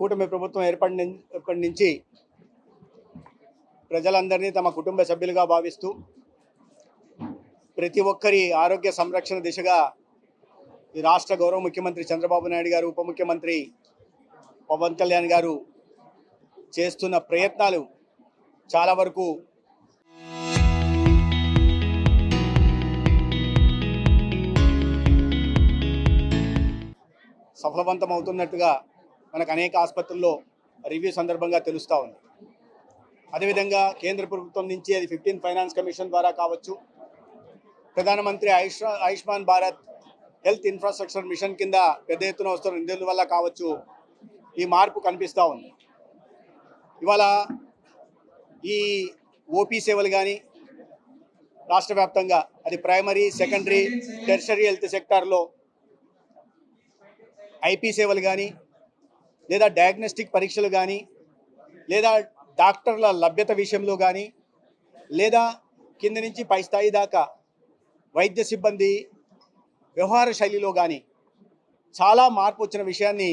కూటమి ప్రభుత్వం ఏర్పడినప్పటి నుంచి ప్రజలందరినీ తమ కుటుంబ సభ్యులుగా భావిస్తూ ప్రతి ఒక్కరి ఆరోగ్య సంరక్షణ దిశగా ఈ రాష్ట్ర గౌరవ ముఖ్యమంత్రి చంద్రబాబు నాయుడు గారు, ఉప ముఖ్యమంత్రి పవన్ కళ్యాణ్ గారు చేస్తున్న ప్రయత్నాలు చాలా వరకు సఫలవంతం అవుతున్నట్టుగా మనకు అనేక ఆసుపత్రుల్లో రివ్యూ సందర్భంగా తెలుస్తూ ఉంది. అదేవిధంగా కేంద్ర ప్రభుత్వం నుంచి అది 15th ఫైనాన్స్ కమిషన్ ద్వారా కావచ్చు, ప్రధానమంత్రి Ayushman Bharat health infrastructure machine కింద పెద్ద ఎత్తున వస్తున్న నిధుల వల్ల కావచ్చు ఈ మార్పు కనిపిస్తూ ఉంది. ఇవాళ ఈ ఓపీ సేవలు కానీ రాష్ట్ర వ్యాప్తంగా అది ప్రైమరీ, సెకండరీ, టెర్షరీ హెల్త్ సెక్టార్లో ఐపీ సేవలు కానీ లేదా డయాగ్నోస్టిక్ పరీక్షలు కానీ లేదా డాక్టర్ల లభ్యత విషయంలో కానీ లేదా కింద నుంచి పై స్థాయి దాకా వైద్య సిబ్బంది వ్యవహార శైలిలో కానీ చాలా మార్పు వచ్చిన విషయాన్ని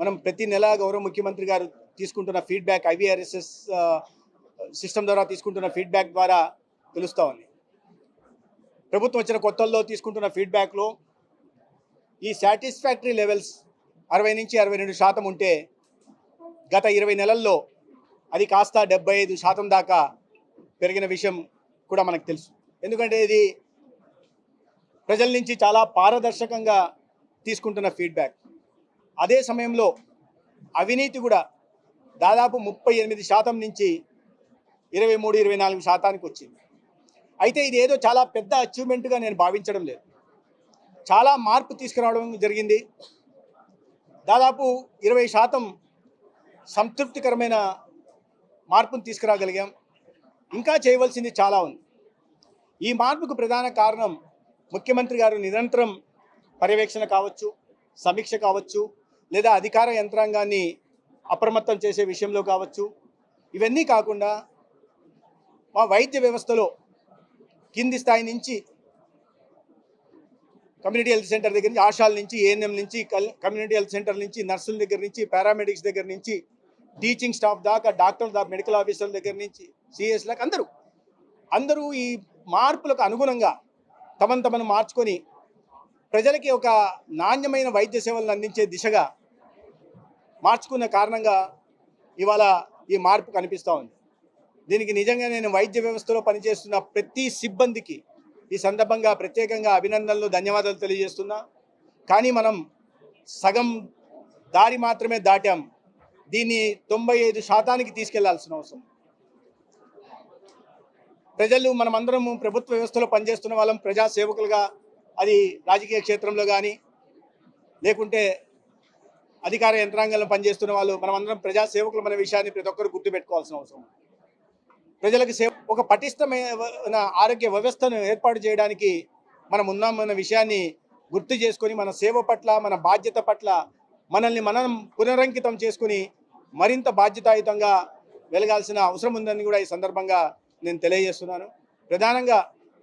మనం ప్రతి నెల గౌరవ ముఖ్యమంత్రి గారు తీసుకుంటున్న ఫీడ్బ్యాక్, IVRSS సిస్టమ్ ద్వారా తీసుకుంటున్న ఫీడ్బ్యాక్ ద్వారా తెలుస్తూ ఉంది. ప్రభుత్వం వచ్చిన కొత్తల్లో తీసుకుంటున్న ఫీడ్బ్యాక్లో ఈ సాటిస్ఫాక్టరీ లెవెల్స్ 60 నుంచి 62% ఉంటే గత 20 నెలల్లో అది కాస్త 75% దాకా పెరిగిన విషయం కూడా మనకు తెలుసు. ఎందుకంటే ఇది ప్రజల నుంచి చాలా పారదర్శకంగా తీసుకుంటున్న ఫీడ్బ్యాక్. అదే సమయంలో అవినీతి కూడా దాదాపు 38% నుంచి 23-24% వచ్చింది. అయితే ఇది ఏదో చాలా పెద్ద అచీవ్మెంట్గా నేను భావించడం లేదు. చాలా మార్పు తీసుకురావడం జరిగింది. దాదాపు 20% సంతృప్తికరమైన మార్పును తీసుకురాగలిగాం. ఇంకా చేయవలసింది చాలా ఉంది. ఈ మార్పుకు ప్రధాన కారణం ముఖ్యమంత్రి గారు నిరంతరం పర్యవేక్షణ కావచ్చు, సమీక్ష కావచ్చు, లేదా అధికార యంత్రాంగాన్ని అప్రమత్తం చేసే విషయంలో కావచ్చు. ఇవన్నీ కాకుండా మా వైద్య వ్యవస్థలో కింది స్థాయి నుంచి కమ్యూనిటీ హెల్త్ సెంటర్ దగ్గర నుంచి, ఆశాల నుంచి, ఏఎన్ఎం నుంచి, కమ్యూనిటీ హెల్త్ సెంటర్ నుంచి, నర్సుల దగ్గర నుంచి, పారామెడిక్స్ దగ్గర నుంచి, టీచింగ్ స్టాఫ్ దాకా, డాక్టర్ల దాకా, మెడికల్ ఆఫీసర్ల దగ్గర నుంచి, సిఎస్ దాకా అందరూ ఈ మార్పులకు అనుగుణంగా తమను మార్చుకొని ప్రజలకి ఒక నాణ్యమైన వైద్య సేవలను అందించే దిశగా మార్చుకున్న కారణంగా ఇవాళ ఈ మార్పు కనిపిస్తూ ఉంది. దీనికి నిజంగా నేను వైద్య వ్యవస్థలో పనిచేస్తున్న ప్రతి సిబ్బందికి ఈ సందర్భంగా ప్రత్యేకంగా అభినందనలు, ధన్యవాదాలు తెలియజేస్తున్నా. కానీ మనం సగం దారి మాత్రమే దాటాం. దీన్ని 95% తీసుకెళ్లాల్సిన అవసరం. ప్రజలు మనమందరం ప్రభుత్వ వ్యవస్థలో పనిచేస్తున్న వాళ్ళం, ప్రజా సేవకులుగా, అది రాజకీయ క్షేత్రంలో కానీ లేకుంటే అధికార యంత్రాంగంలో పనిచేస్తున్న వాళ్ళు, మనమందరం ప్రజా సేవకులు మన విషయాన్ని ప్రతి ఒక్కరు గుర్తుపెట్టుకోవాల్సిన అవసరం. ప్రజలకు ఒక పటిష్టమైన ఆరోగ్య వ్యవస్థను ఏర్పాటు చేయడానికి మనం ఉన్నామన్న విషయాన్ని గుర్తు చేసుకొని మన సేవ పట్ల, మన బాధ్యత పట్ల మనల్ని మనం పునరంకితం చేసుకుని మరింత బాధ్యతాయుతంగా వెలగాల్సిన అవసరం ఉందని కూడా ఈ సందర్భంగా నేను తెలియజేస్తున్నాను. ప్రధానంగా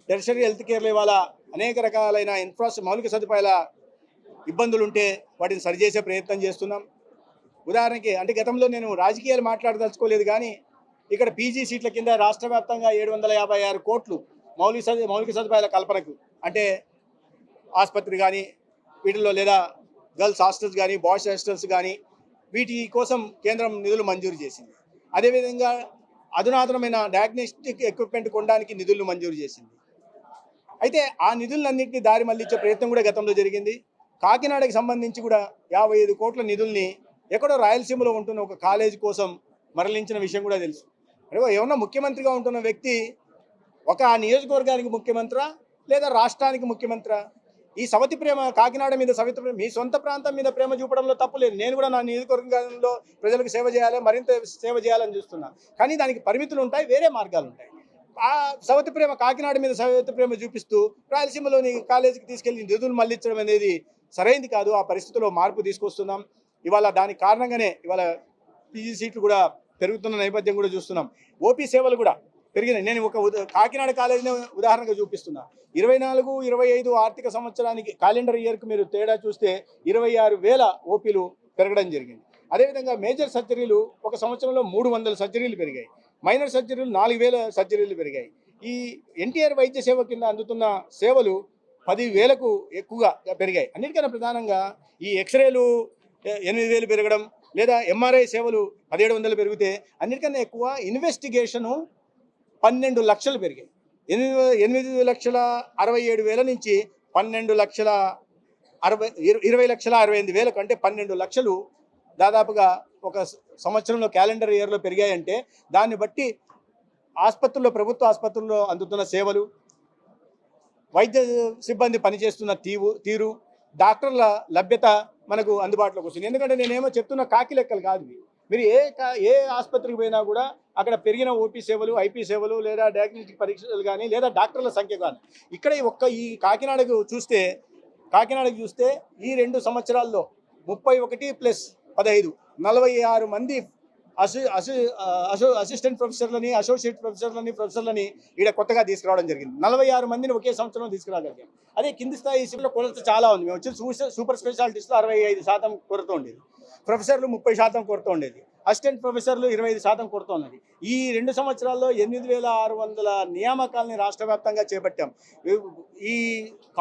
టెర్షరీ హెల్త్ కేర్లో ఇవాళ అనేక రకాలైన మౌలిక సదుపాయాల ఇబ్బందులు ఉంటే వాటిని సరిచేసే ప్రయత్నం చేస్తున్నాం. ఉదాహరణకి అంటే గతంలో నేను రాజకీయాలు మాట్లాడదలుచుకోలేదు, కానీ ఇక్కడ పీజీ సీట్ల కింద రాష్ట్ర వ్యాప్తంగా 756 కోట్లు మౌలిక సదుపాయాల కల్పనకు, అంటే ఆసుపత్రి కానీ వీటిల్లో, లేదా గర్ల్స్ హాస్టల్స్ కానీ, బాయ్స్ హాస్టల్స్ కానీ, వీటి కోసం కేంద్రం నిధులు మంజూరు చేసింది. అదేవిధంగా అధునాతనమైన డయాగ్నోస్టిక్ ఎక్విప్మెంట్ కొనడానికి నిధులు మంజూరు చేసింది. అయితే ఆ నిధులన్నింటినీ దారి మళ్లించే ప్రయత్నం కూడా గతంలో జరిగింది. కాకినాడకి సంబంధించి కూడా 55 కోట్ల నిధుల్ని ఎక్కడో రాయలసీమలో ఉంటున్న ఒక కాలేజీ కోసం మరలించిన విషయం కూడా తెలుసు. అంటే ఏమన్నా ముఖ్యమంత్రిగా ఉంటున్న వ్యక్తి ఒక నియోజకవర్గానికి ముఖ్యమంత్రి లేదా రాష్ట్రానికి ముఖ్యమంత్రి, ఈ సవతి ప్రేమ, కాకినాడ మీద సవితి ప్రేమ, మీ సొంత ప్రాంతం మీద ప్రేమ చూపడంలో తప్పు లేదు. నేను కూడా నా నియోజకవర్గంలో ప్రజలకు సేవ చేయాలి, మరింత సేవ చేయాలని చూస్తున్నా. కానీ దానికి పరిమితులు ఉంటాయి, వేరే మార్గాలు ఉంటాయి. ఆ సవతి ప్రేమ, కాకినాడ మీద సవతి ప్రేమ చూపిస్తూ రాయలసీమలోని కాలేజీకి తీసుకెళ్లి నిధులు మళ్లించడం అనేది సరైంది కాదు. ఆ పరిస్థితిలో మార్పు తీసుకొస్తున్నాం. ఇవాళ దానికి కారణంగానే ఇవాళ పీజీ సీట్లు కూడా పెరుగుతున్న నేపథ్యం కూడా చూస్తున్నాం. ఓపీ సేవలు కూడా పెరిగినాయి. నేను ఒక కాకినాడ కాలేజీని ఉదాహరణగా చూపిస్తున్నా. 24-25 ఆర్థిక సంవత్సరానికి క్యాలెండర్ ఇయర్కి మీరు తేడా చూస్తే 26,000 ఓపీలు పెరగడం జరిగింది. అదేవిధంగా మేజర్ సర్జరీలు ఒక సంవత్సరంలో 300 సర్జరీలు పెరిగాయి. మైనర్ సర్జరీలు 4000 సర్జరీలు పెరిగాయి. ఈ ఎన్టీఆర్ వైద్య సేవ కింద అందుతున్న సేవలు 10,000కు ఎక్కువగా పెరిగాయి. అన్నిటికన్నా ప్రధానంగా ఈ ఎక్స్రేలు 8,000 పెరగడం, లేదా ఎంఆర్ఐ సేవలు 1,700 పెరిగితే, అన్నిటికన్నా ఎక్కువ ఇన్వెస్టిగేషను 12 లక్షలు పెరిగాయి. 8,67,000 నుంచి 20,68,000 అంటే 12 లక్షలు దాదాపుగా ఒక సంవత్సరంలో క్యాలెండర్ ఇయర్లో పెరిగాయంటే, దాన్ని బట్టి ఆసుపత్రుల్లో, ప్రభుత్వ ఆసుపత్రుల్లో అందుతున్న సేవలు, వైద్య సిబ్బంది పనిచేస్తున్న తీరు, డాక్టర్ల లభ్యత మనకు అందుబాటులోకి వస్తుంది. ఎందుకంటే నేనేమో చెప్తున్న కాకి లెక్కలు కాదు. మీరు ఏ ఆసుపత్రికి పోయినా కూడా అక్కడ పెరిగిన ఓపీ సేవలు, ఐపీ సేవలు, లేదా డయాగ్నోస్టిక్ పరీక్షలు కానీ, లేదా డాక్టర్ల సంఖ్య కానీ, ఇక్కడ ఈ కాకినాడకు చూస్తే ఈ 2 సంవత్సరాల్లో 31 + 15 46 మంది అసిస్టెంట్ ప్రొఫెసర్లని, అసోసియేట్ ప్రొఫెసర్లని ఇక్కడ కొత్తగా తీసుకురావడం జరిగింది. 46 మందిని ఒకే సంవత్సరంలో తీసుకురాగలిగాం. అదే కింది స్థాయి శిబిలో కొరత చాలా ఉంది. మేము వచ్చి సూపర్ స్పెషాలిటీస్లో 65% కొరత ఉండేది, ప్రొఫెసర్లు 30% కొరత ఉండేది, అసిస్టెంట్ ప్రొఫెసర్లు 25% కొరత ఉన్నది. ఈ 2 సంవత్సరాల్లో 8,600 నియామకాలని రాష్ట్ర వ్యాప్తంగా చేపట్టాం. ఈ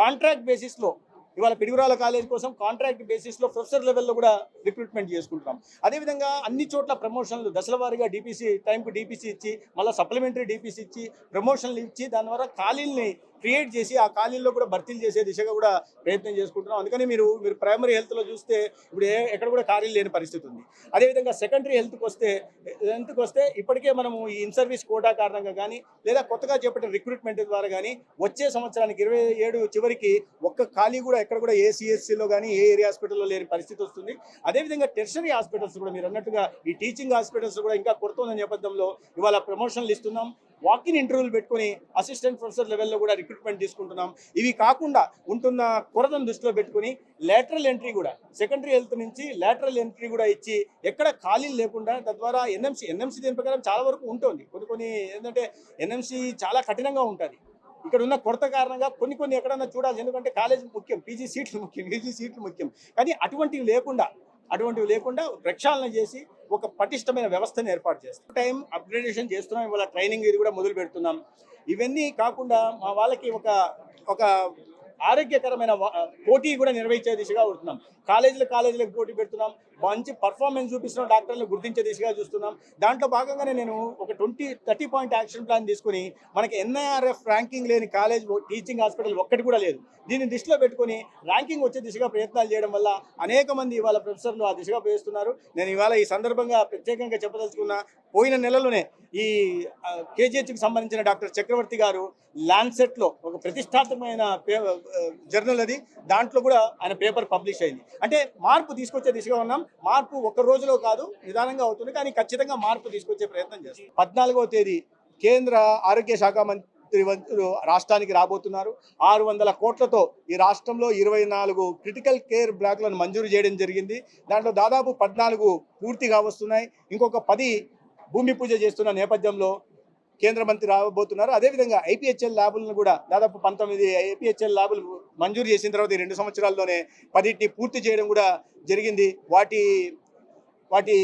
కాంట్రాక్ట్ బేసిస్లో ఇవాళ పిడుగురాల కాలేజ్ కోసం కాంట్రాక్ట్ బేసిస్లో ప్రొఫెసర్ లెవెల్లో కూడా రిక్రూట్మెంట్ చేసుకుంటున్నాం. అదేవిధంగా అన్ని చోట్ల ప్రమోషన్లు దశల వారీగా డీపీసీ టైంకు డీపీసీ ఇచ్చి, మళ్ళీ సప్లిమెంటరీ డీపీసీ ఇచ్చి, ప్రమోషన్లు ఇచ్చి, దాని ద్వారా ఖాళీల్ని క్రియేట్ చేసి ఆ ఖాళీల్లో కూడా భర్తీలు చేసే దిశగా కూడా ప్రయత్నం చేసుకుంటున్నాం. అందుకని మీరు ప్రైమరీ హెల్త్లో చూస్తే ఇప్పుడు ఎక్కడ కూడా ఖాళీలు లేని పరిస్థితి ఉంది. అదేవిధంగా సెకండరీ హెల్త్కి వస్తే ఇప్పటికే మనము ఈ ఇన్ సర్వీస్ కోటా కారణంగా కానీ, లేదా కొత్తగా చేపట్టిన రిక్రూట్మెంట్ ద్వారా కానీ వచ్చే సంవత్సరానికి 27 చివరికి ఒక్క ఖాళీ కూడా ఎక్కడ కూడా ఏ సిఎస్సిలో కానీ ఏ ఏరియా హాస్పిటల్లో లేని పరిస్థితి వస్తుంది. అదేవిధంగా టెర్షరీ హాస్పిటల్స్ కూడా మీరు అన్నట్టుగా ఈ టీచింగ్ హాస్పిటల్స్ కూడా ఇంకా కొరత ఉన్న నేపథ్యంలో ఇవాళ ప్రమోషన్లు ఇస్తున్నాం. వాకిన్ ఇంటర్వ్యూలు పెట్టుకుని అసిస్టెంట్ ప్రొఫెసర్ లెవెల్లో కూడా రిక్రూట్మెంట్ తీసుకుంటున్నాం. ఇవి కాకుండా ఉంటున్న కొరతను దృష్టిలో పెట్టుకుని లేటరల్ ఎంట్రీ కూడా, సెకండరీ హెల్త్ నుంచి లేటరల్ ఎంట్రీ కూడా ఇచ్చి ఎక్కడ ఖాళీలు లేకుండా, తద్వారా ఎన్ఎంసీ దీని ప్రకారం చాలా వరకు ఉంటుంది. కొన్ని ఏంటంటే ఎన్ఎంసీ చాలా కఠినంగా ఉంటుంది. ఇక్కడ ఉన్న కొరత కారణంగా కొన్ని ఎక్కడన్నా చూడాలి. ఎందుకంటే కాలేజ్ ముఖ్యం, పీజీ సీట్లు ముఖ్యం. కానీ అటువంటివి లేకుండా ప్రక్షాళన చేసి ఒక పటిష్టమైన వ్యవస్థను ఏర్పాటు చేస్తాం. టైం అప్గ్రేడేషన్ చేస్తున్నాం. ఇవాళ ట్రైనింగ్ ఇది కూడా మొదలు పెడుతున్నాం. ఇవన్నీ కాకుండా మా వాళ్ళకి ఒక ఆరోగ్యకరమైన పోటీ కూడా నిర్వహించే దిశగా ఉంటున్నాం. కాలేజీలకు పోటీ పెడుతున్నాం. మంచి పర్ఫార్మెన్స్ చూపిస్తున్న డాక్టర్లను గుర్తించే దిశగా చూస్తున్నాం. దాంట్లో భాగంగానే నేను ఒక 30 పాయింట్ యాక్షన్ ప్లాన్ తీసుకుని, మనకి ఎన్ఐఆర్ఎఫ్ ర్యాంకింగ్ లేని కాలేజ్, టీచింగ్ హాస్పిటల్ ఒక్కటి కూడా లేదు. దీన్ని దృష్టిలో పెట్టుకుని ర్యాంకింగ్ వచ్చే దిశగా ప్రయత్నాలు చేయడం వల్ల అనేక మంది ఇవాళ ప్రొఫెసర్లు ఆ దిశగా పోయిస్తున్నారు. నేను ఇవాళ ఈ సందర్భంగా ప్రత్యేకంగా చెప్పదలుచుకున్న, పోయిన నెలలోనే ఈ కేజీహెచ్కి సంబంధించిన డాక్టర్ చక్రవర్తి గారు ల్యాన్సెట్లో ఒక ప్రతిష్టాత్మకమైన జర్నల్ అది, దాంట్లో కూడా ఆయన పేపర్ పబ్లిష్ అయింది. అంటే మార్పు తీసుకొచ్చే దిశగా ఉన్నాం. మార్పు ఒక్క రోజులో కాదు, నిదానంగా అవుతుంది, కానీ ఖచ్చితంగా మార్పు తీసుకొచ్చే ప్రయత్నం చేస్తాం. 14వ తేదీ కేంద్ర ఆరోగ్య శాఖ మంత్రి రాష్ట్రానికి రాబోతున్నారు. 600 కోట్లతో ఈ రాష్ట్రంలో 24 క్రిటికల్ కేర్ బ్లాక్లను మంజూరు చేయడం జరిగింది. దాంట్లో దాదాపు 14 పూర్తిగా వస్తున్నాయి. ఇంకొక 10 భూమి పూజ చేస్తున్న నేపథ్యంలో కేంద్ర మంత్రి రాబోతున్నారు. అదేవిధంగా ఐపీహెచ్ఎల్ ల్యాబులను కూడా దాదాపు 19 ఐపీహెచ్ఎల్ ల్యాబులు మంజూరు చేసిన తర్వాత ఈ 2 సంవత్సరాల్లోనే 10ని పూర్తి చేయడం కూడా జరిగింది. వాటి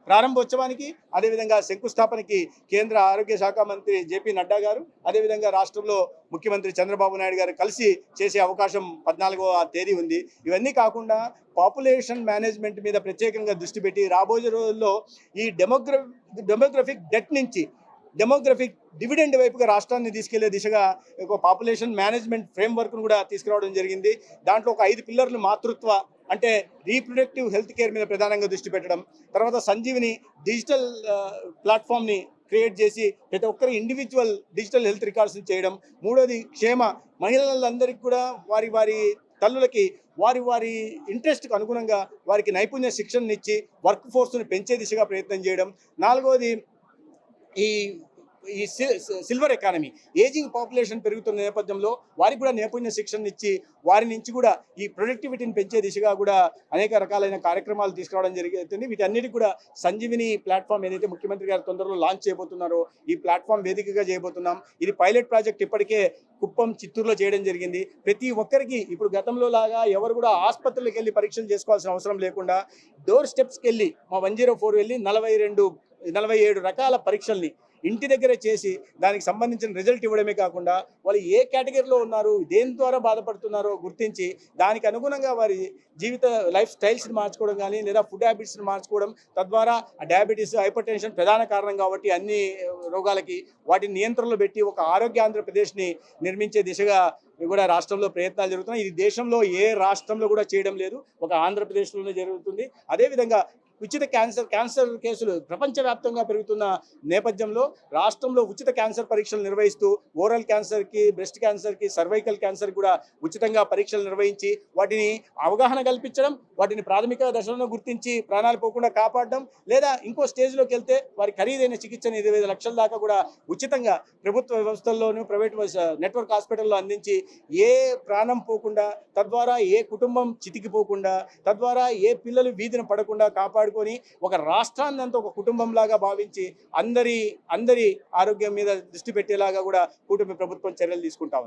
ప్రారంభోత్సవానికి, అదేవిధంగా శంకుస్థాపనకి కేంద్ర ఆరోగ్య శాఖ మంత్రి జేపీ నడ్డా గారు, అదేవిధంగా రాష్ట్రంలో ముఖ్యమంత్రి చంద్రబాబు నాయుడు గారు కలిసి చేసే అవకాశం 14వ తేదీ ఉంది. ఇవన్నీ కాకుండా పాపులేషన్ మేనేజ్మెంట్ మీద ప్రత్యేకంగా దృష్టి పెట్టి రాబోయే రోజుల్లో ఈ డెమోగ్రఫిక్ డెట్ నుంచి డెమోగ్రఫిక్ డివిడెండ్ వైపుగా రాష్ట్రాన్ని తీసుకెళ్లే దిశగా ఒక పాపులేషన్ మేనేజ్మెంట్ ఫ్రేమ్వర్క్ను కూడా తీసుకురావడం జరిగింది. దాంట్లో ఒక 5 పిల్లర్లు మాతృత్వ, అంటే రీప్రొడక్టివ్ హెల్త్ కేర్ మీద ప్రధానంగా దృష్టి పెట్టడం, తర్వాత సంజీవిని డిజిటల్ ప్లాట్ఫామ్ని క్రియేట్ చేసి ప్రతి ఒక్కరి ఇండివిజువల్ డిజిటల్ హెల్త్ రికార్డ్స్ని చేయడం, మూడోది మహిళలందరికీ కూడా వారి తల్లులకి వారి ఇంట్రెస్ట్కి అనుగుణంగా వారికి నైపుణ్య శిక్షణనిచ్చి వర్క్ ఫోర్స్ని పెంచే దిశగా ప్రయత్నం చేయడం, నాలుగోది ఈ ఈ సిల్వర్ ఎకానమీ, ఏజింగ్ పాపులేషన్ పెరుగుతున్న నేపథ్యంలో వారికి కూడా నైపుణ్య శిక్షణ ఇచ్చి వారి నుంచి కూడా ఈ ప్రొడక్టివిటీని పెంచే దిశగా కూడా అనేక రకాలైన కార్యక్రమాలు తీసుకురావడం జరుగుతుంది. వీటన్నిటికి కూడా సంజీవిని ప్లాట్ఫామ్ ఏదైతే ముఖ్యమంత్రి గారు తొందరలో లాంచ్ చేయబోతున్నారో ఈ ప్లాట్ఫామ్ వేదికగా చేయబోతున్నాం. ఇది పైలట్ ప్రాజెక్ట్ ఇప్పటికే కుప్పం, చిత్తూరులో చేయడం జరిగింది. ప్రతి ఒక్కరికి ఇప్పుడు గతంలో లాగా ఎవరు కూడా ఆసుపత్రులకు వెళ్ళి పరీక్షలు చేసుకోవాల్సిన అవసరం లేకుండా డోర్ స్టెప్స్కి వెళ్ళి మా 104 వెళ్ళి 47 రకాల పరీక్షల్ని ఇంటి దగ్గరే చేసి దానికి సంబంధించిన రిజల్ట్ ఇవ్వడమే కాకుండా వాళ్ళు ఏ కేటగిరీలో ఉన్నారు, దేని ద్వారా బాధపడుతున్నారో గుర్తించి దానికి అనుగుణంగా వారి జీవిత లైఫ్ స్టైల్స్ని మార్చుకోవడం కానీ లేదా ఫుడ్ హ్యాబిట్స్ని మార్చుకోవడం, తద్వారా డయాబెటీస్, హైపర్ టెన్షన్ ప్రధాన కారణం కాబట్టి అన్ని రోగాలకి వాటిని నియంత్రణలో పెట్టి ఒక ఆరోగ్య ఆంధ్రప్రదేశ్ని నిర్మించే దిశగా కూడా రాష్ట్రంలో ప్రయత్నాలు జరుగుతున్నాయి. ఇది దేశంలో ఏ రాష్ట్రంలో కూడా చేయడం లేదు, ఒక ఆంధ్రప్రదేశ్లోనే జరుగుతుంది. అదేవిధంగా ఉచిత క్యాన్సర్ కేసులు ప్రపంచవ్యాప్తంగా పెరుగుతున్న నేపథ్యంలో రాష్ట్రంలో ఉచిత క్యాన్సర్ పరీక్షలు నిర్వహిస్తూ ఓరల్ క్యాన్సర్కి, బ్రెస్ట్ క్యాన్సర్కి, సర్వైకల్ క్యాన్సర్ కూడా ఉచితంగా పరీక్షలు నిర్వహించి వాటిని అవగాహన కల్పించడం, వాటిని ప్రాథమిక దశలను గుర్తించి ప్రాణాలు పోకుండా కాపాడడం, లేదా ఇంకో స్టేజ్లోకి వెళ్తే వారి ఖరీదైన చికిత్సను 25 లక్షల దాకా కూడా ఉచితంగా ప్రభుత్వ వ్యవస్థల్లోనూ ప్రైవేట్ నెట్వర్క్ హాస్పిటల్లో అందించి ఏ ప్రాణం పోకుండా, తద్వారా ఏ కుటుంబం చితికిపోకుండా, తద్వారా ఏ పిల్లలు వీధిన పడకుండా కాపాడుకొని ఒక రాష్ట్రాన్ని అంతా ఒక కుటుంబంలాగా భావించి అందరి ఆరోగ్యం మీద దృష్టి పెట్టేలాగా కూడా కూటమి ప్రభుత్వం చర్యలు తీసుకుంటా ఉంది.